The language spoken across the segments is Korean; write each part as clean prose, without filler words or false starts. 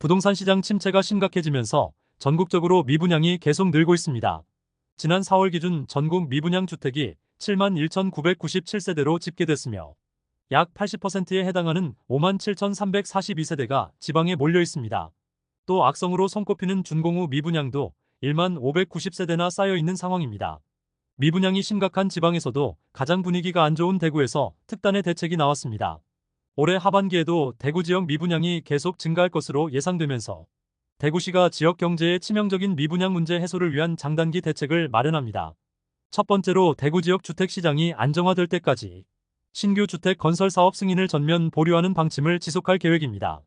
부동산 시장 침체가 심각해지면서 전국적으로 미분양이 계속 늘고 있습니다. 지난 4월 기준 전국 미분양 주택이 71,997세대로 집계됐으며 약 80%에 해당하는 57,342세대가 지방에 몰려 있습니다. 또 악성으로 손꼽히는 준공후 미분양도 10,590세대나 쌓여 있는 상황입니다. 미분양이 심각한 지방에서도 가장 분위기가 안 좋은 대구에서 특단의 대책이 나왔습니다. 올해 하반기에도 대구 지역 미분양이 계속 증가할 것으로 예상되면서 대구시가 지역 경제에 치명적인 미분양 문제 해소를 위한 장단기 대책을 마련합니다. 첫 번째로 대구 지역 주택 시장이 안정화될 때까지 신규 주택 건설 사업 승인을 전면 보류하는 방침을 지속할 계획입니다.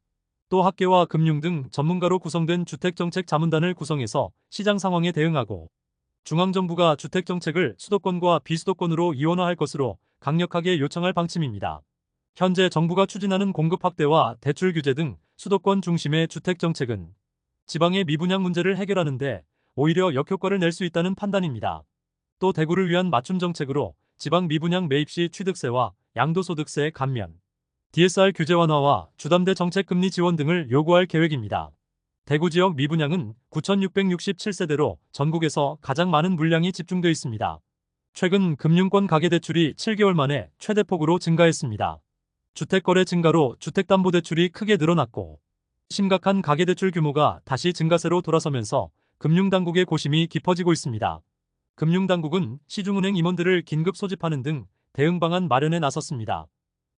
또 학계와 금융 등 전문가로 구성된 주택정책 자문단을 구성해서 시장 상황에 대응하고 중앙정부가 주택정책을 수도권과 비수도권으로 이원화할 것으로 강력하게 요청할 방침입니다. 현재 정부가 추진하는 공급 확대와 대출 규제 등 수도권 중심의 주택정책은 지방의 미분양 문제를 해결하는 데 오히려 역효과를 낼 수 있다는 판단입니다. 또 대구를 위한 맞춤 정책으로 지방 미분양 매입 시 취득세와 양도소득세 감면, DSR 규제 완화와 주담대 정책 금리 지원 등을 요구할 계획입니다. 대구 지역 미분양은 9,667세대로 전국에서 가장 많은 물량이 집중되어 있습니다. 최근 금융권 가계대출이 7개월 만에 최대폭으로 증가했습니다. 주택거래 증가로 주택담보대출이 크게 늘어났고 심각한 가계대출 규모가 다시 증가세로 돌아서면서 금융당국의 고심이 깊어지고 있습니다. 금융당국은 시중은행 임원들을 긴급 소집하는 등 대응 방안 마련에 나섰습니다.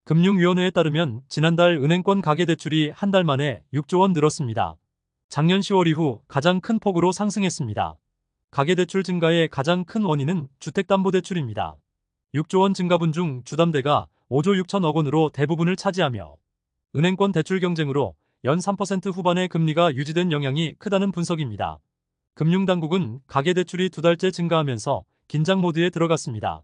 금융위원회에 따르면 지난달 은행권 가계대출이 한 달 만에 6조 원 늘었습니다. 작년 10월 이후 가장 큰 폭으로 상승했습니다. 가계대출 증가의 가장 큰 원인은 주택담보대출입니다. 6조 원 증가분 중 주담대가 5조 6천억 원으로 대부분을 차지하며 은행권 대출 경쟁으로 연 3% 후반의 금리가 유지된 영향이 크다는 분석입니다. 금융당국은 가계대출이 2달째 증가하면서 긴장 모드에 들어갔습니다.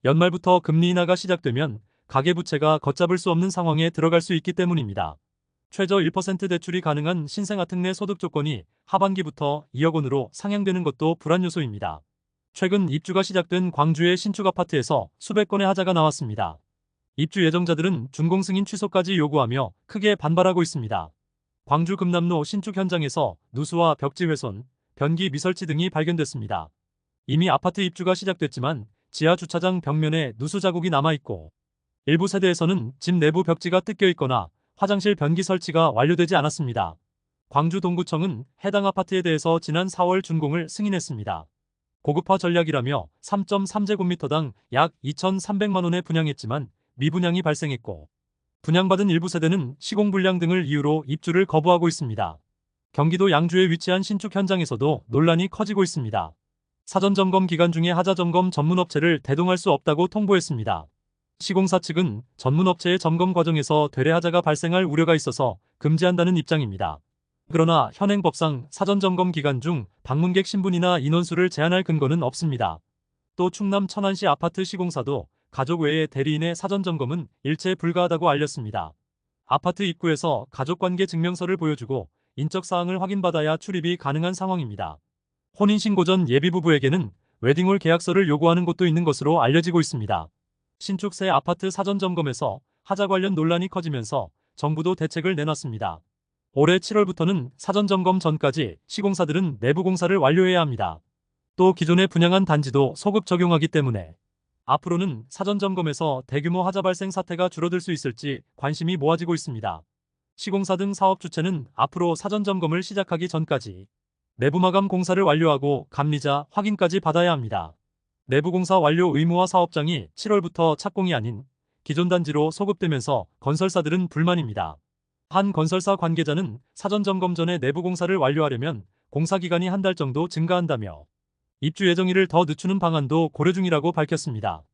연말부터 금리 인하가 시작되면 가계부채가 걷잡을 수 없는 상황에 들어갈 수 있기 때문입니다. 최저 1% 대출이 가능한 신생아특례 소득 조건이 하반기부터 2억 원으로 상향되는 것도 불안 요소입니다. 최근 입주가 시작된 광주의 신축 아파트에서 수백 건의 하자가 나왔습니다. 입주 예정자들은 준공 승인 취소까지 요구하며 크게 반발하고 있습니다. 광주 금남로 신축 현장에서 누수와 벽지 훼손, 변기 미설치 등이 발견됐습니다. 이미 아파트 입주가 시작됐지만 지하 주차장 벽면에 누수 자국이 남아있고 일부 세대에서는 집 내부 벽지가 뜯겨 있거나 화장실 변기 설치가 완료되지 않았습니다. 광주 동구청은 해당 아파트에 대해서 지난 4월 준공을 승인했습니다. 고급화 전략이라며 3.3제곱미터당 약 2,300만 원에 분양했지만 미분양이 발생했고 분양받은 일부 세대는 시공불량 등을 이유로 입주를 거부하고 있습니다. 경기도 양주에 위치한 신축 현장에서도 논란이 커지고 있습니다. 사전점검 기간 중에 하자점검 전문업체를 대동할 수 없다고 통보했습니다. 시공사 측은 전문업체의 점검 과정에서 되레하자가 발생할 우려가 있어서 금지한다는 입장입니다. 그러나 현행법상 사전점검 기간 중 방문객 신분이나 인원수를 제한할 근거는 없습니다. 또 충남 천안시 아파트 시공사도 가족 외에 대리인의 사전점검은 일체 불가하다고 알렸습니다. 아파트 입구에서 가족관계 증명서를 보여주고 인적사항을 확인받아야 출입이 가능한 상황입니다. 혼인신고 전 예비부부에게는 웨딩홀 계약서를 요구하는 곳도 있는 것으로 알려지고 있습니다. 신축 새 아파트 사전점검에서 하자 관련 논란이 커지면서 정부도 대책을 내놨습니다. 올해 7월부터는 사전점검 전까지 시공사들은 내부 공사를 완료해야 합니다. 또 기존에 분양한 단지도 소급 적용하기 때문에 앞으로는 사전점검에서 대규모 하자 발생 사태가 줄어들 수 있을지 관심이 모아지고 있습니다. 시공사 등 사업 주체는 앞으로 사전점검을 시작하기 전까지 내부 마감 공사를 완료하고 감리자 확인까지 받아야 합니다. 내부 공사 완료 의무화 사업장이 7월부터 착공이 아닌 기존 단지로 소급되면서 건설사들은 불만입니다. 한 건설사 관계자는 사전점검 전에 내부 공사를 완료하려면 공사 기간이 한 달 정도 증가한다며 입주 예정일을 더 늦추는 방안도 고려 중이라고 밝혔습니다.